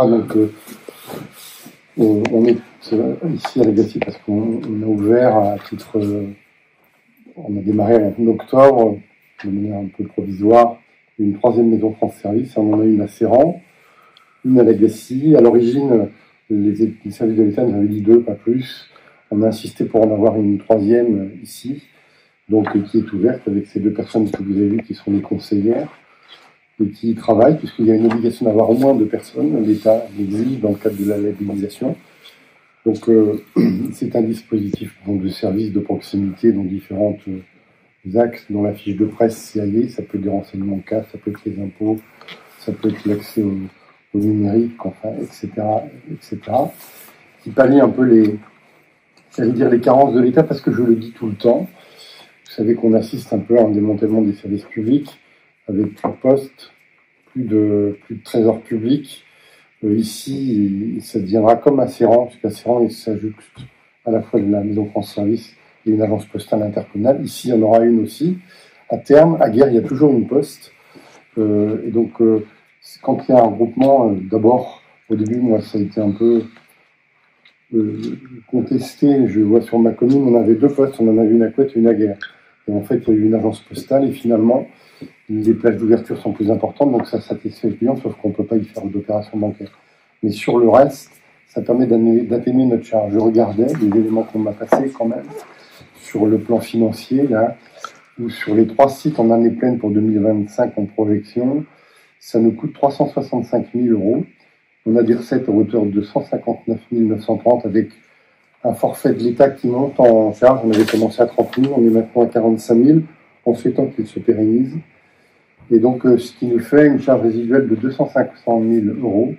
Donc, on est ici à Legacy parce qu'on a ouvert à titre... on a démarré en octobre, de manière un peu provisoire, une troisième maison France Service. On en a une à Serran, une à Legacy. À l'origine, les services de l'État nous avaient dit 2, pas plus. On a insisté pour en avoir une troisième ici, donc qui est ouverte avec ces 2 personnes que vous avez vues qui sont les conseillères et qui y travaillent, puisqu'il y a une obligation d'avoir au moins 2 personnes. L'État l'exige dans le cadre de la labellisation. Donc, c'est un dispositif donc, de services de proximité dans différents axes. Dans la fiche de presse, ça peut être des renseignements CAF, ça peut être les impôts, ça peut être l'accès au numérique, enfin, etc., etc. Qui pallie un peu les carences de l'État, parce que je le dis tout le temps. Vous savez qu'on assiste un peu à un démantèlement des services publics, avec plus de postes, plus de trésors publics. Ici, ça deviendra comme à Serran, puisqu'à Serran, il s'ajoute à la fois de la Maison France Service et une agence postale intercommunale. Ici, il y en aura une aussi. À terme, à Guerre, il y a toujours une poste. Et donc, quand il y a un regroupement, d'abord, au début, moi, ça a été un peu contesté. Je vois sur ma commune, on avait 2 postes. On en avait une à Couette et une à Guerre. Et en fait, il y a eu une agence postale et finalement, les plages d'ouverture sont plus importantes, donc ça satisfait le client, sauf qu'on ne peut pas y faire d'opération bancaire. Mais sur le reste, ça permet d'atténuer notre charge. Je regardais les éléments qu'on m'a passés quand même, sur le plan financier, là, où sur les 3 sites en année pleine pour 2025 en projection, ça nous coûte 365 000 €. On a des recettes à hauteur de 159 930 avec un forfait de l'État qui monte en charge. On avait commencé à 30 000, on est maintenant à 45 000, en souhaitant qu'il se pérennise. Et donc, ce qui nous fait une charge résiduelle de 250 000 €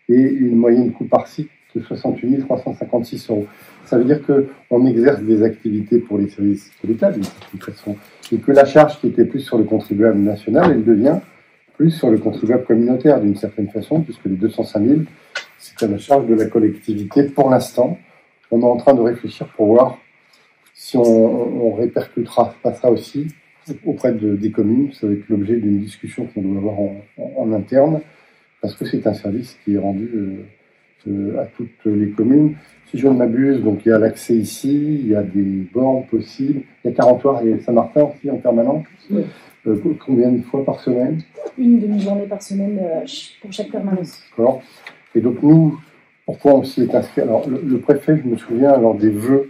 et une moyenne coût par site de 68 356 €. Ça veut dire qu'on exerce des activités pour les services de l'État, d'une certaine façon, et que la charge qui était plus sur le contribuable national, elle devient plus sur le contribuable communautaire, d'une certaine façon, puisque les 205 000, c'est à la charge de la collectivité pour l'instant. On est en train de réfléchir pour voir si on répercutera pas ça aussi auprès des communes. Ça va être l'objet d'une discussion qu'on doit avoir en interne, parce que c'est un service qui est rendu à toutes les communes. Si je ne m'abuse, donc il y a l'accès ici, il y a des bornes possibles, il y a Carentoire et Saint-Martin aussi en permanence. Oui. Combien de fois par semaine? Une demi-journée par semaine pour chaque permanence. D'accord. Et donc nous, pourquoi on s'y est inscrit? Alors le préfet, je me souviens, lors des vœux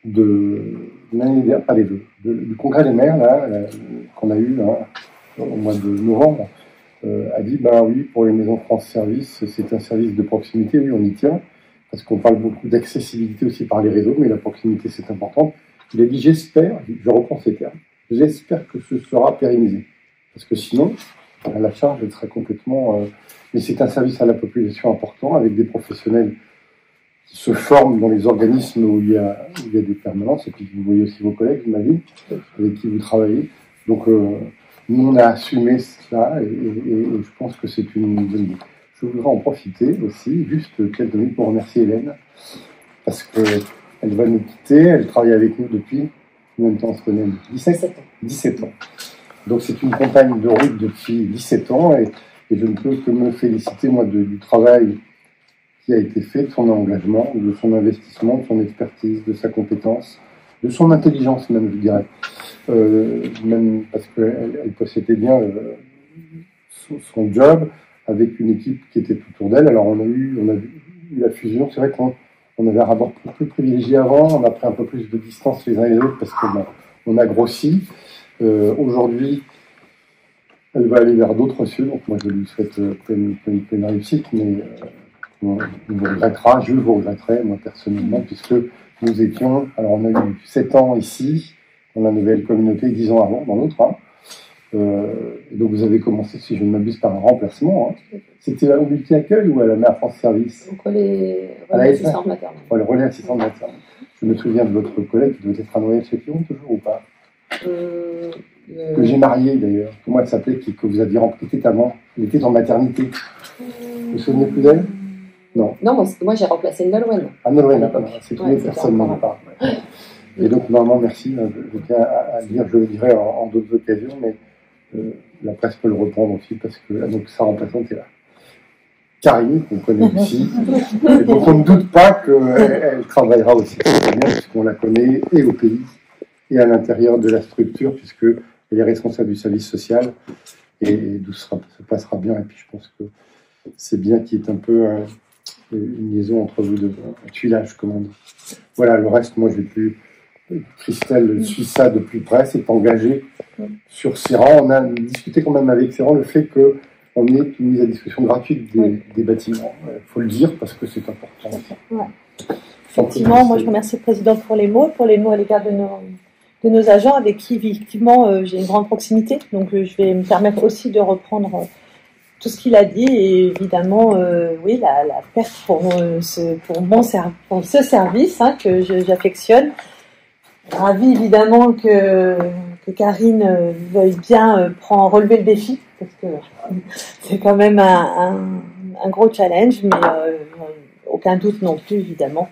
de l'année dernière, pas les vœux, du congrès des maires là, qu'on a eu là, au mois de novembre, a dit bah oui, pour les maisons France Service, c'est un service de proximité, oui, on y tient, parce qu'on parle beaucoup d'accessibilité aussi par les réseaux, mais la proximité c'est important. Il a dit j'espère, je reprends ces termes, j'espère que ce sera pérennisé, parce que sinon la charge elle sera complètement. Mais c'est un service à la population important, avec des professionnels qui se forment dans les organismes où il y a des permanences, et puis vous voyez aussi vos collègues, j'imagine, avec qui vous travaillez. Donc, nous, on a assumé cela, et je pense que c'est une bonne idée. Je voudrais en profiter aussi, juste quelques minutes pour remercier Hélène, parce qu'elle va nous quitter, elle travaille avec nous depuis combien de temps on se connaît? 17 ans. Donc, c'est une compagne de route depuis 17 ans, et je ne peux que me féliciter, moi, du travail qui a été fait, de son engagement, de son investissement, de son expertise, de sa compétence, de son intelligence même, je dirais. Même parce qu'elle possédait bien son job, avec une équipe qui était tout autour d'elle. Alors on a eu la fusion, c'est vrai qu'on avait un rapport plus privilégié avant, on a pris un peu plus de distance les uns et les autres, parce qu'on a grossi. Aujourd'hui, elle va aller vers d'autres cieux, donc moi je lui souhaite pleine réussite, mais on vous regrettera, je vous regretterai, moi personnellement, puisque nous étions, alors on a eu 7 ans ici, dans la nouvelle communauté, 10 ans avant, dans l'autre. Donc vous avez commencé, si je ne m'abuse, par un remplacement. C'était au multi-accueil ou à la mère France Service? Donc les relais assistants maternels. Le relais assistant maternel. Je me souviens de votre collègue qui doit être à Noël chez Piron, toujours ou pas? Que j'ai marié d'ailleurs. Comment elle s'appelait, que vous aviez rencontré avant? Elle était en maternité. Vous vous souvenez plus d'elle? Non. Non, moi j'ai remplacé Nolwenn. Ah, Nolwenn, c'est une autre personne dont on parle. Et donc, normalement, merci. Je tiens à dire, je le dirai en d'autres occasions, mais la presse peut le reprendre aussi, parce que donc, sa remplaçante est là. Karine, qu'on connaît aussi. Et donc on ne doute pas qu'elle travaillera aussi très bien, puisqu'on la connaît et au pays et à l'intérieur de la structure, puisqu'elle est responsable du service social, et d'où ça passera bien. Et puis je pense que c'est bien qu'il y ait un peu une liaison entre vous deux, un tuilage, comme on dit. Voilà, le reste, moi je vais plus... Christelle suit ça de plus près, s'est engagée sur Séran. On a discuté quand même avec Séran le fait qu'on ait une mise à disposition gratuite des bâtiments. Il faut le dire parce que c'est important. Ouais. Effectivement, moi je remercie le président pour les mots à l'égard de nos agents avec qui effectivement j'ai une grande proximité. Donc je vais me permettre aussi de reprendre tout ce qu'il a dit et évidemment oui la perte pour ce service que j'affectionne. Ravi évidemment que Karine veuille bien relever le défi parce que c'est quand même un gros challenge, mais aucun doute non plus évidemment.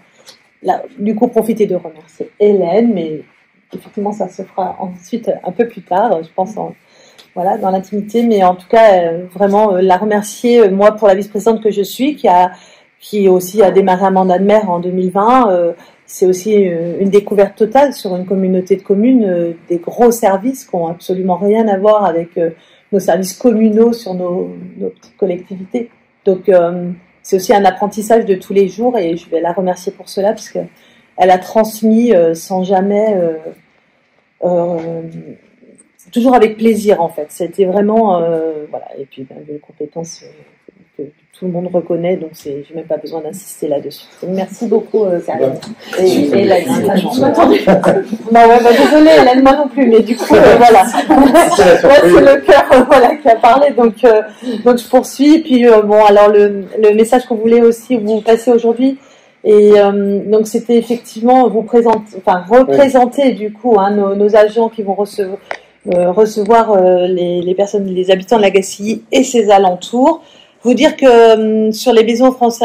Là, du coup, profiter de remercier Hélène, mais effectivement ça se fera ensuite un peu plus tard, je pense voilà, dans l'intimité, mais en tout cas vraiment la remercier moi pour la vice-présidente que je suis qui aussi a démarré un mandat de maire en 2020. C'est aussi une découverte totale sur une communauté de communes, des gros services qui n'ont absolument rien à voir avec nos services communaux sur nos petites collectivités. Donc c'est aussi un apprentissage de tous les jours et je vais la remercier pour cela parce qu'elle a transmis sans jamais, toujours avec plaisir en fait. C'était vraiment, voilà, et puis des compétences que tout le monde reconnaît, donc j'ai même pas besoin d'insister là-dessus. Merci beaucoup, Karine. Et Hélène, désolée, Hélène, moi non plus, mais du coup, voilà. C'est le cœur, voilà, qui a parlé, donc je poursuis. Puis alors le message qu'on voulait aussi vous passer aujourd'hui, et donc c'était effectivement représenter du coup nos agents qui vont recevoir les habitants de la Gacilly et ses alentours. Vous dire que sur les maisons France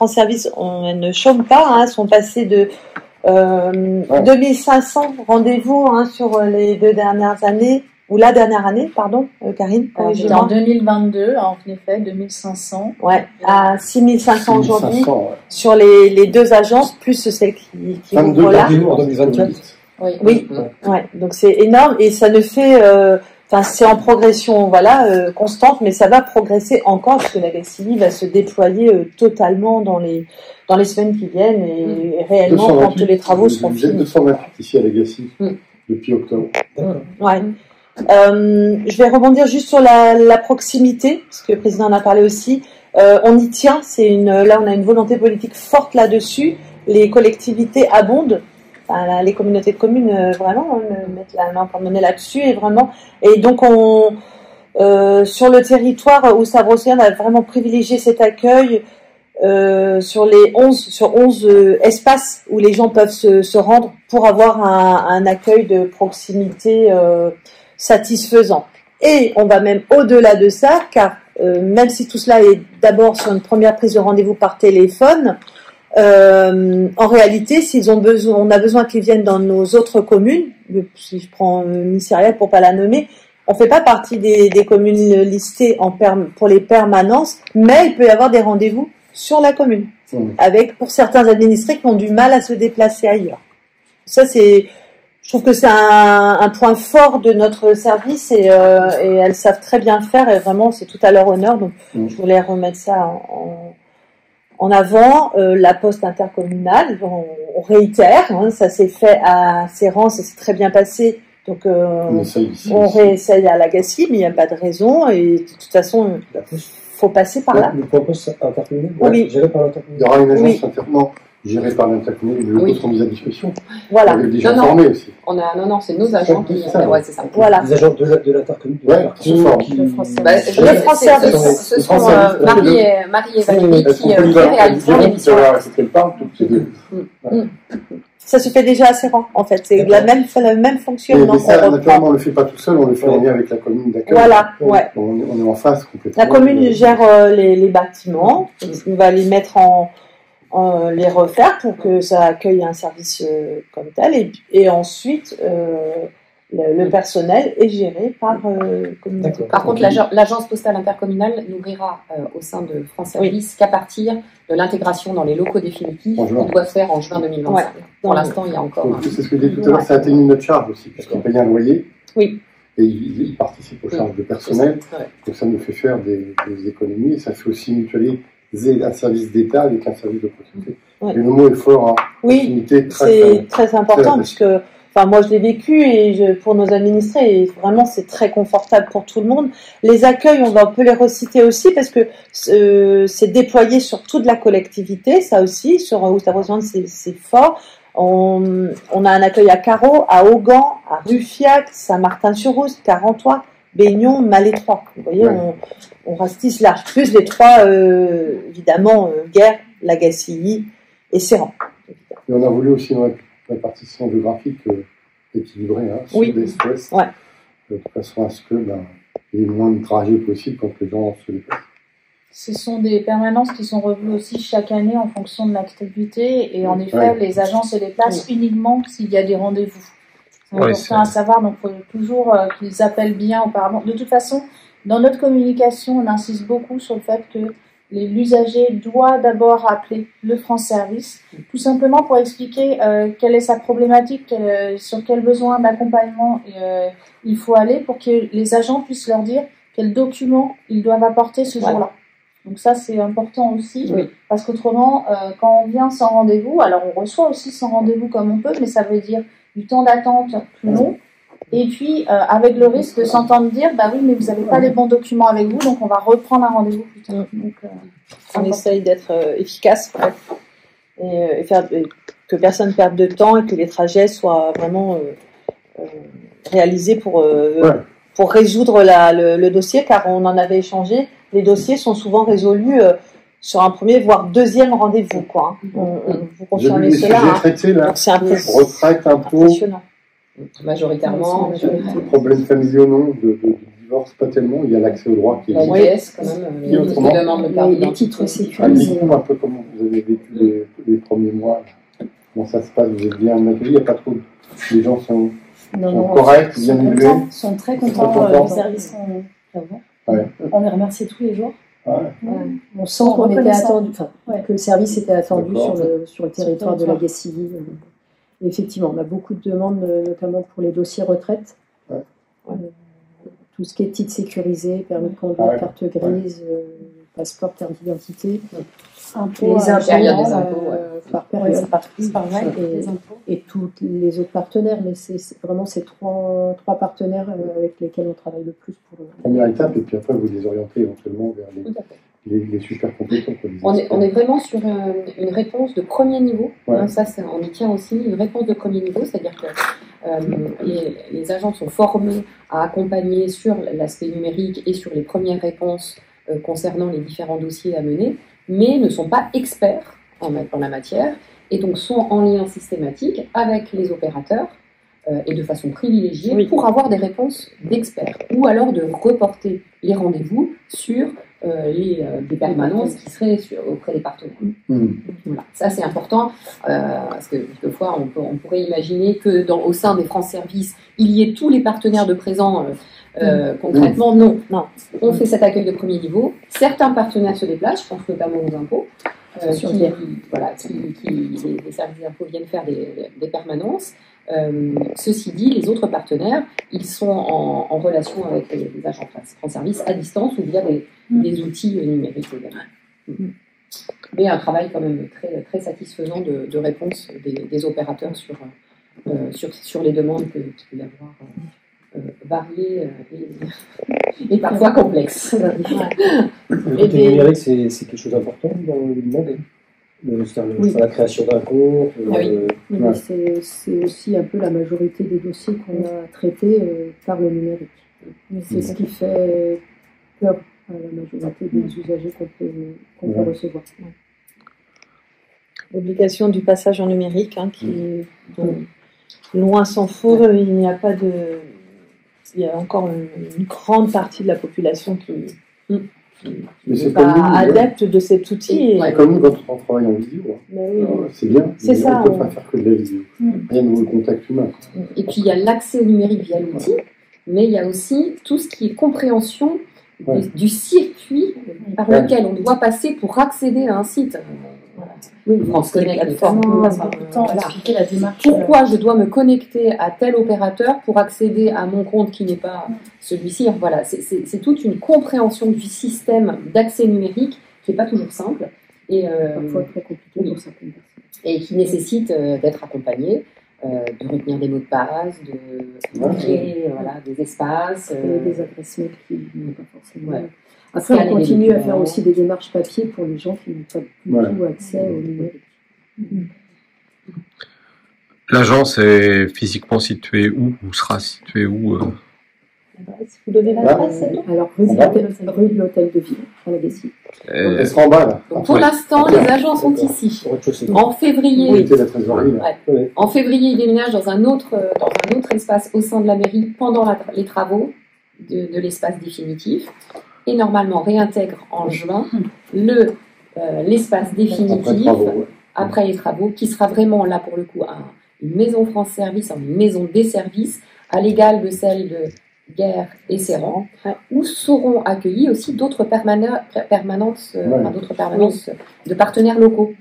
Service, elles ne chôment pas, sont passées de 2500 rendez-vous sur les 2 dernières années, ou la dernière année, pardon, Karine. En 2022, en effet, 2500. Ouais, à 6500 aujourd'hui, sur les 2 agences, plus celles qui ouvrent là. 22 en 2024. Oui, ouais, donc c'est énorme et ça ne fait... c'est en progression, voilà, constante, mais ça va progresser encore parce que la Gacilly va se déployer totalement dans les semaines qui viennent et réellement 228, quand les travaux seront finis. 228 ici à la Gacilly depuis octobre. Ouais. Je vais rebondir juste sur la proximité, parce que le président en a parlé aussi. On y tient, là on a une volonté politique forte là-dessus. Les collectivités abondent. Les communautés de communes vraiment mettent la main pour mener là-dessus et donc sur le territoire où Sabre-Océan a vraiment privilégié cet accueil sur 11 espaces où les gens peuvent se rendre pour avoir un accueil de proximité satisfaisant. Et on va même au-delà de ça, car même si tout cela est d'abord sur une première prise de rendez-vous par téléphone, en réalité, on a besoin qu'ils viennent dans nos autres communes. Si je prends Missirial pour pas la nommer, on fait pas partie des communes listées pour les permanences, mais il peut y avoir des rendez-vous sur la commune, pour certains administrés qui ont du mal à se déplacer ailleurs. Ça, je trouve que c'est un point fort de notre service et elles savent très bien le faire et vraiment c'est tout à leur honneur. Donc, je voulais remettre ça en avant. La poste intercommunale, on réitère, ça s'est fait à Séran, ça s'est très bien passé, donc on réessaye à la Gacilly, mais il n'y a pas de raison, et de toute façon, il faut passer par là. Le poste intercommunal, oui. Géré par l'intercommunal. Il y aura une agence intercommunale gérée par l'intercommunal, les locaux seront mis à disposition. Voilà. Avec des gens formés aussi. C'est nos agents qui... c'est ça. Voilà. Les agents de l'intercommunal. Le France Service. Ce sont Marie et Valérie qui réaliseront l'émission. Ça se fait déjà à Séran, en fait. C'est le même fonctionnement. Mais ça, naturellement, on ne le fait pas tout seul, on le fait en lien avec la commune d'accueil. Voilà, ouais. On est en face complètement. La commune gère les bâtiments, on va les mettre les refaire pour que ça accueille un service comme tel, et ensuite Le personnel est géré par communauté. Par contre, l'agence postale intercommunale n'ouvrira au sein de France Service qu'à partir de l'intégration dans les locaux définitifs qui doit se faire en juin 2025. Ouais. Pour l'instant, il y a encore... C'est ce que j'ai dit tout à l'heure, ça atteigne notre charge aussi, puisqu'on paye un loyer. Oui. Et il participe aux charges de personnel. Donc ça nous fait faire des économies. Et ça fait aussi mutualiser un service d'État avec un service de proximité. Et le mot est fort, hein. Oui, c'est très important, puisque... Enfin, moi, je l'ai vécu et pour nos administrés, et vraiment, c'est très confortable pour tout le monde. Les accueils, on peut les reciter aussi parce que c'est déployé sur toute la collectivité, ça aussi. Sur Outre-la-Bretagne, c'est fort. On a un accueil à Carreau, à Augan, à Ruffiac, Saint-Martin-sur-Oust, Carentois, Baignon, Malétroit. Vous voyez, on ratisse large. Plus les trois, évidemment, Guerre, Lagacilly et Serran. Et on a voulu aussi une répartition géographique équilibrée, hein, sud-est-ouest, de façon à ce que il y ait le moins de trajets possible quand les gens se déplacent. Ce sont des permanences qui sont revues aussi chaque année en fonction de l'activité et en effet, les agences se déplacent uniquement s'il y a des rendez-vous. C'est important à savoir, donc il faut toujours qu'ils appellent bien auparavant. De toute façon, dans notre communication, on insiste beaucoup sur le fait que l'usager doit d'abord appeler le France Service, tout simplement pour expliquer quelle est sa problématique, sur quel besoin d'accompagnement il faut aller pour que les agents puissent leur dire quels documents ils doivent apporter ce jour-là. Donc ça, c'est important aussi, parce qu'autrement, quand on vient sans rendez-vous, alors on reçoit aussi sans rendez-vous comme on peut, mais ça veut dire du temps d'attente plus long. Et puis, avec le risque de s'entendre dire, bah oui, mais vous n'avez pas les bons documents avec vous, donc on va reprendre un rendez-vous plus tard. Donc, on essaye d'être efficace et faire que personne ne perde de temps et que les trajets soient vraiment réalisés pour résoudre le dossier, car on en avait échangé. Les dossiers sont souvent résolus sur un premier, voire deuxième rendez-vous, quoi. Vous confirmez cela. Donc c'est un peu retraite, impôt. Majoritairement. Problèmes familiaux, non, de divorce, pas tellement. Il y a l'accès au droit qui est l'ITS, quand même. Les titres sécurisés. Un peu comment vous avez vécu les premiers mois. Comment ça se passe? Vous êtes bien accueillis? Il n'y a pas trop. Les gens sont corrects, bien élevés. Ils sont très contents. Les services on les remercie tous les jours. On sent qu'on était attendu, que le service était attendu sur le territoire de la Gacilly. Effectivement, on a beaucoup de demandes, notamment pour les dossiers retraite. Tout ce qui est titre sécurisé, permis de conduire, carte grise, passeport, carte d'identité. Les impôts, par période. Et tous les autres partenaires, mais c'est vraiment ces trois partenaires avec lesquels on travaille le plus. Première étape, et puis après vous les orientez éventuellement vers les super compétents. On est vraiment sur une réponse de premier niveau. Ça, on y tient aussi, une réponse de premier niveau, c'est-à-dire que les agents sont formés à accompagner sur l'aspect numérique et sur les premières réponses concernant les différents dossiers à mener, mais ne sont pas experts en la matière et donc sont en lien systématique avec les opérateurs et de façon privilégiée pour avoir des réponses d'experts ou alors de reporter les rendez-vous sur des permanences qui seraient auprès des partenaires. Voilà. Ça, c'est important parce que quelquefois, on pourrait imaginer que au sein des France Service, il y ait tous les partenaires de présent. Concrètement, non. On fait cet accueil de premier niveau. Certains partenaires se déplacent, je pense notamment aux impôts, les services d'impôts viennent faire des permanences. Ceci dit, les autres partenaires, ils sont en relation avec les agents France Service à distance ou via des outils numériques également. Mais un travail quand même très, très satisfaisant de réponse des opérateurs sur les demandes qu'il peut y avoir variées et parfois complexes. Le côté numérique, c'est quelque chose d'important dans le monde. Sur la création d'un compte. C'est aussi un peu la majorité des dossiers qu'on a traités par le numérique. C'est ce qui fait peur à la majorité des usagers qu'on peut recevoir. L'obligation du passage en numérique, loin s'en faut, il n'y a pas de... Il y a encore une grande partie de la population qui n'est pas adepte de cet outil. C'est comme nous quand on travaille en vidéo. Oui. C'est bien. C'est ça. On ne peut pas faire que de la vidéo. Rien de le contact humain. Et puis il y a l'accès au numérique via l'outil, mais il y a aussi tout ce qui est compréhension du circuit par lequel on doit passer pour accéder à un site. Oui, France Connect notamment. Expliquer la démarche. Pourquoi je dois me connecter à tel opérateur pour accéder à mon compte qui n'est pas celui-ci. Voilà, c'est toute une compréhension du système d'accès numérique qui n'est pas toujours simple et parfois très compliqué pour certaines personnes. Et qui nécessite d'être accompagné, de retenir des mots de passe, de créer des espaces. Des adresses mail qui n'ont pas forcément. Après, on continue à faire aussi des démarches papier pour les gens qui n'ont pas du tout accès au numérique. L'agence est physiquement située où ou sera située où Vous donnez l'adresse, alors rue de l'Hôtel de Ville, à la Bessie. Elle sera en bas, là. Donc, pour l'instant, les agents sont ici. En février, en février, ils déménagent dans un autre espace au sein de la mairie pendant les travaux de l'espace définitif. Et normalement réintègre en juin l'espace définitif après les travaux, qui sera vraiment là pour le coup une maison France Service, une maison des services à l'égal de celle de Guerre et Serran, où seront accueillis aussi d'autres permanences de partenaires locaux.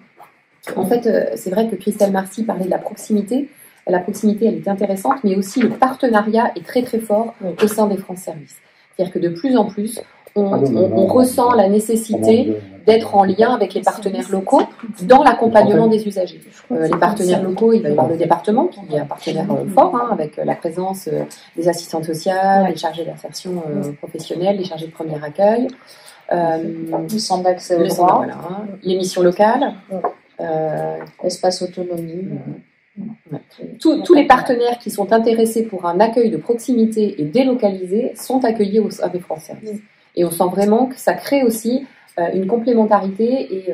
En fait, c'est vrai que Christelle Marcy parlait de la proximité. La proximité, elle est intéressante, mais aussi le partenariat est très très fort au sein des France Services. C'est-à-dire que de plus en plus, on ressent la nécessité d'être en lien avec les partenaires locaux dans l'accompagnement des usagers. Les partenaires locaux, il va y avoir le département qui est un partenaire fort, avec la présence des assistantes sociales, des chargés d'insertion professionnelle, des chargés de premier accueil, le centre d'accès au droit, les missions locales, l'espace autonomie. Tous les partenaires qui sont intéressés pour un accueil de proximité et délocalisé sont accueillis au sein des France Services. Et on sent vraiment que ça crée aussi une complémentarité et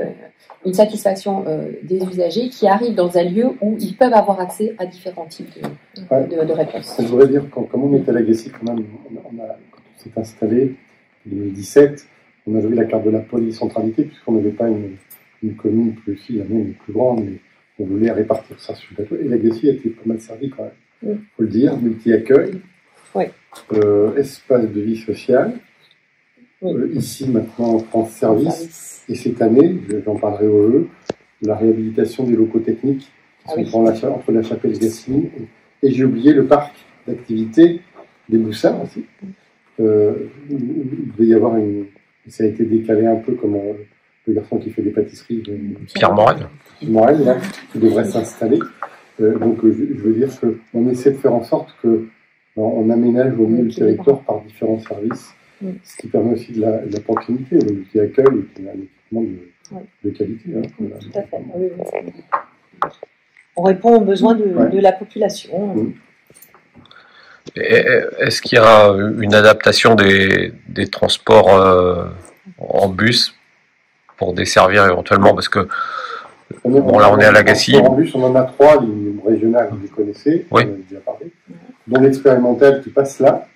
une satisfaction des usagers qui arrivent dans un lieu où ils peuvent avoir accès à différents types de réponses. Je voudrais dire, comme on était à la Gassie, quand même, quand on s'est installé en 2017, on a joué la carte de la polycentralité, puisqu'on n'avait pas une commune plus grande, mais on voulait répartir ça sur le plateau. Et la Gassie a été pas mal servie quand même. Il faut le dire, multi-accueil, espace de vie sociale. Ici maintenant France Service, et cette année, j'en parlerai au jeu, la réhabilitation des locaux techniques qui sont entre la chapelle Gassigny et j'ai oublié le parc d'activités des Boussards aussi. Il devait y avoir ça a été décalé un peu comme le garçon qui fait des pâtisseries. Pierre Morel. Morel, là, qui devrait s'installer. Donc je veux dire qu'on essaie de faire en sorte qu'on aménage au mieux le territoire par différents services. Ce qui permet aussi de la proximité, qui accueille et qui a un équipement de qualité. Tout à fait. On répond aux besoins de la population. Est-ce qu'il y a une adaptation des transports en bus pour desservir éventuellement, parce que là on est à la Gassie. En bus, on en a 3 lignes régionales, vous les connaissez, on en a déjà parlé, dont l'expérimentale qui passe là.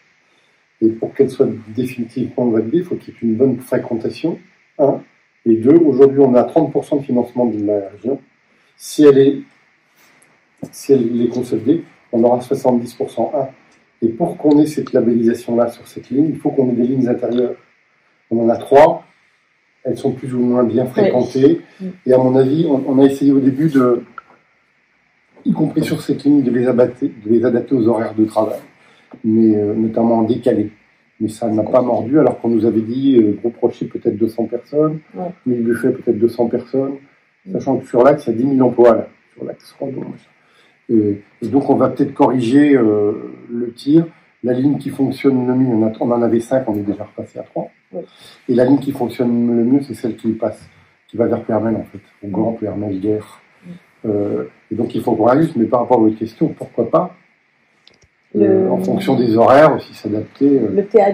Et pour qu'elle soit définitivement validée, il faut qu'il y ait une bonne fréquentation, 1. Et 2, aujourd'hui, on a 30% de financement de la région. Si elle est consolidée, on aura 70%, 1. Et pour qu'on ait cette labellisation-là sur cette ligne, il faut qu'on ait des lignes intérieures. On en a 3. Elles sont plus ou moins bien fréquentées. Et à mon avis, on a essayé au début y compris sur cette ligne, de les adapter aux horaires de travail, mais notamment en décalé. Mais ça n'a pas mordu, alors qu'on nous avait dit Gros Rocher peut-être 200 personnes, Mille Buffet peut-être 200 personnes, sachant que sur l'Axe, il y a 10 000 emplois là, sur l'Axe Rodon. Et donc on va peut-être corriger le tir. La ligne qui fonctionne le mieux, on en avait 5, on est déjà repassé à 3. Et la ligne qui fonctionne le mieux, c'est celle qui va vers Permel en fait, au Grand Permel, Guerre. Et donc il faut qu'on réajuste, mais par rapport à votre question, pourquoi pas en fonction des horaires aussi s'adapter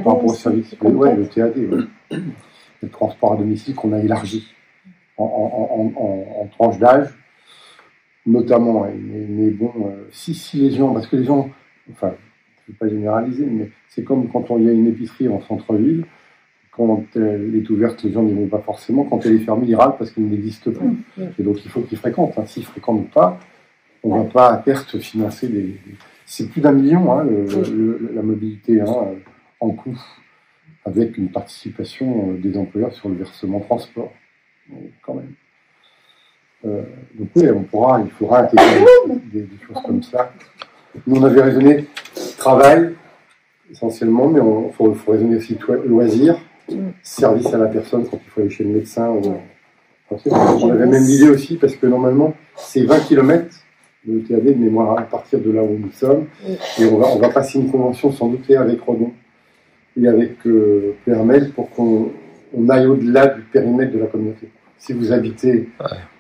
par rapport au service. Le TAD, le transport à domicile qu'on a élargi en tranche d'âge, notamment. Mais bon, si les gens, parce que les gens, enfin, je ne vais pas généraliser, mais c'est comme quand il y a une épicerie en centre-ville, Quand elle est ouverte, les gens n'y vont pas forcément. Quand elle est fermée, ils râlent parce qu'elle n'existe pas. Et donc, il faut qu'ils fréquentent. S'ils ne fréquentent pas, on ne va pas à perte financer des... C'est plus d'1 million, hein, la mobilité en coût, avec une participation des employeurs sur le versement transport, quand même. Donc oui, il faudra intégrer des choses comme ça. Nous, on avait raisonné travail, essentiellement, mais il faut raisonner aussi loisirs, service à la personne quand il faut aller chez le médecin. On avait même l'idée aussi, parce que normalement, c'est 20 km de TAD de mémoire à partir de là où nous sommes, et on va passer une convention sans doute avec Redon et avec PRML pour qu'on aille au-delà du périmètre de la communauté. Si vous habitez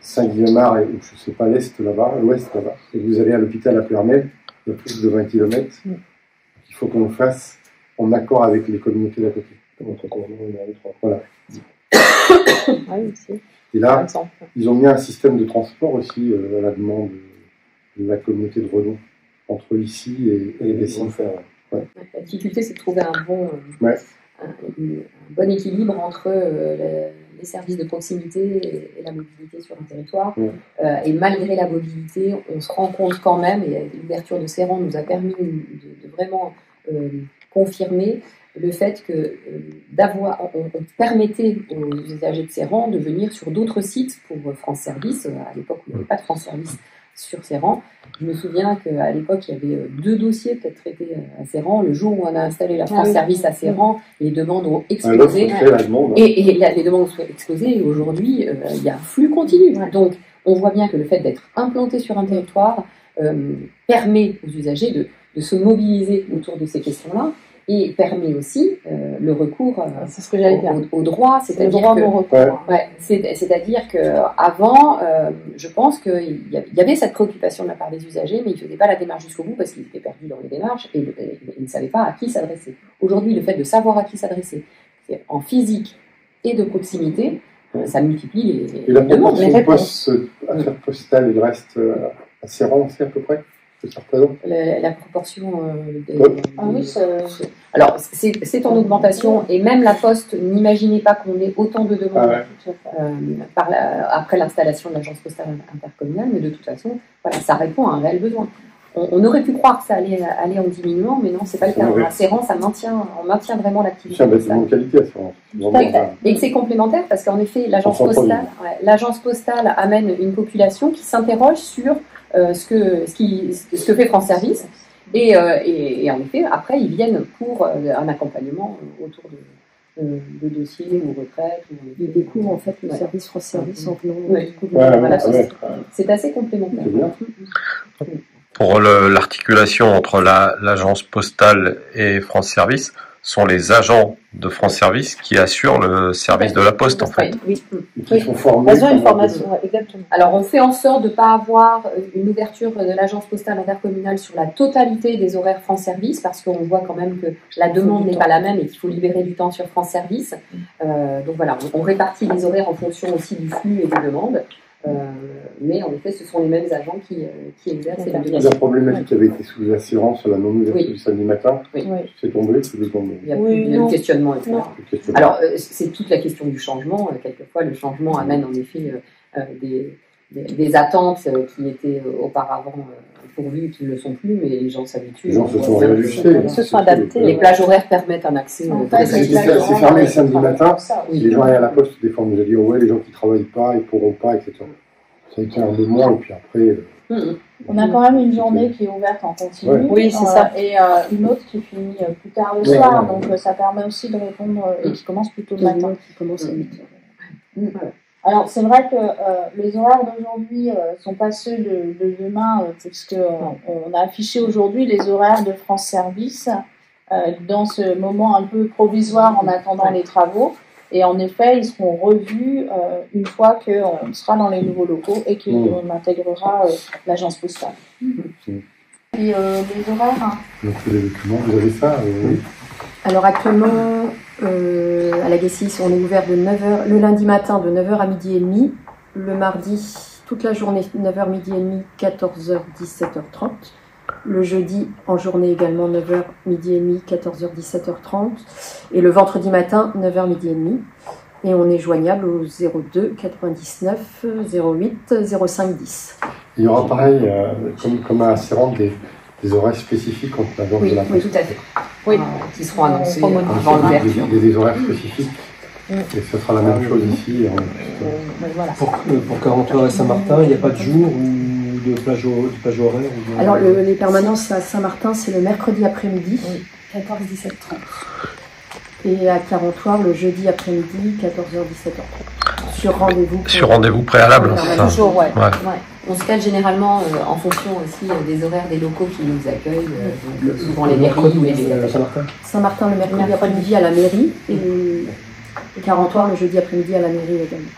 Saint-Guillemard, ou je ne sais pas, l'Est là-bas, l'Ouest là-bas, et vous allez à l'hôpital à PRML, il y a plus de 20 km, il faut qu'on le fasse en accord avec les communautés d'à côté. Voilà. Et là, ils ont mis un système de transport aussi à la demande de la communauté de Redon, entre ici et les Sinfer. La difficulté, c'est de trouver un bon équilibre entre les services de proximité et la mobilité sur un territoire. Et malgré la mobilité, on se rend compte quand même, et l'ouverture de Serran nous a permis de vraiment confirmer le fait que on permettait aux usagers de Serran de venir sur d'autres sites pour France Service. À l'époque, il n'y avait pas de France Service sur Serran. Je me souviens qu'à l'époque, il y avait 2 dossiers peut-être traités à Serran. Le jour où on a installé la France Service à Serran, les demandes ont explosé. Les demandes ont explosé. Et aujourd'hui, il y a un flux continu. Donc, on voit bien que le fait d'être implanté sur un territoire permet aux usagers de se mobiliser autour de ces questions-là. Et permet aussi le recours au droit, c'est-à-dire qu'avant, je pense qu'il y avait cette préoccupation de la part des usagers, mais ils ne faisaient pas la démarche jusqu'au bout parce qu'ils étaient perdus dans les démarches et ils ne savaient pas à qui s'adresser. Aujourd'hui, le fait de savoir à qui s'adresser, en physique et de proximité, ça multiplie les demandes. Et la proportion affaires postales, il reste à Serran aussi à peu près? La proportion alors c'est en augmentation, et même la Poste, n'imaginez pas qu'on ait autant de demandes après l'installation de l'agence postale intercommunale, mais de toute façon voilà, ça répond à un réel besoin. On aurait pu croire que ça allait aller en diminuant, mais non, c'est pas le cas. À Serran, on maintient vraiment l'activité. C'est un bâtiment de qualité à Serran. Et c'est complémentaire parce qu'en effet, l'agence postale amène une population qui s'interroge sur ce que fait France Service. Et en effet, après, ils viennent pour un accompagnement autour de dossiers ou retraites. Ils découvrent en fait le service France Service en venant. C'est assez complémentaire. Pour l'articulation entre l'agence postale et France Service, sont les agents de France Service qui assurent le service de la Poste, en fait. Oui. Ils sont formés. Ils ont une formation, exactement. Alors, on fait en sorte de ne pas avoir une ouverture de l'agence postale intercommunale sur la totalité des horaires France Service, parce qu'on voit quand même que la demande n'est pas la même et qu'il faut libérer du temps sur France Service. Donc voilà, on répartit les horaires en fonction aussi du flux et des demandes. Mais en effet, ce sont les mêmes agents qui exercent. La problématique avait été soulevée à Serran sur la non-ouverture du samedi matin. C'est tombé, Il y a le questionnement. Alors, c'est toute la question du changement. Quelquefois, le changement amène en effet des attentes qui étaient auparavant pourvues, qui ne le sont plus, mais les gens s'habituent. Les gens se sont réajustés. Ils se sont adaptés. Les plages horaires permettent un accès. C'est fermé le samedi matin. Les gens allaient à la Poste, des fois, on nous a dit ouais, les gens qui ne travaillent pas, ils ne pourront pas, etc. Ça a été un mois, et puis après. On a quand même une journée qui est ouverte en continu. Oui, c'est ça. Et une autre qui finit plus tard le soir. Donc ça permet aussi de répondre, et qui commence plutôt le matin. Qui commence à 8h. Alors, c'est vrai que les horaires d'aujourd'hui ne sont pas ceux de demain, puisque on a affiché aujourd'hui les horaires de France Service dans ce moment un peu provisoire en attendant les travaux. Et en effet, ils seront revus une fois qu'on sera dans les nouveaux locaux et qu'on intégrera l'agence postale. Et les horaires... Donc, les documents, vous avez ça Alors actuellement, à la Guessis, on est ouvert de 9h, le lundi matin de 9h à midi et demi, le mardi toute la journée 9h, midi et demi, 14h, 17h30, Le jeudi, en journée également, 9h, midi et demi, 14h, 17h30. Et le vendredi matin, 9h, midi et demi. Et on est joignable au 02 99 08 05 10. Il y aura pareil, comme à Asserande, des horaires spécifiques entre l'agence de la Poste. Oui, tout à fait. Oui, qui seront annoncés avant l'ouverture. Des horaires spécifiques. Et ce sera la même chose ici. Voilà. Pour 40 heures et Saint-Martin, il n'y a pas de jour ou de plage horaire Alors, les permanences à Saint-Martin, c'est le mercredi après-midi. Oui, 14-17h30. Et à 40 le jeudi après-midi, 14h, 17h30. Sur rendez-vous. Sur rendez-vous préalable, c'est ça. Toujours, ouais. On se cale généralement en fonction aussi des horaires des locaux qui nous accueillent, souvent les mairies ou les Saint-Martin. Saint-Martin le mercredi après-midi à la mairie et 40 le jeudi après-midi à la mairie également.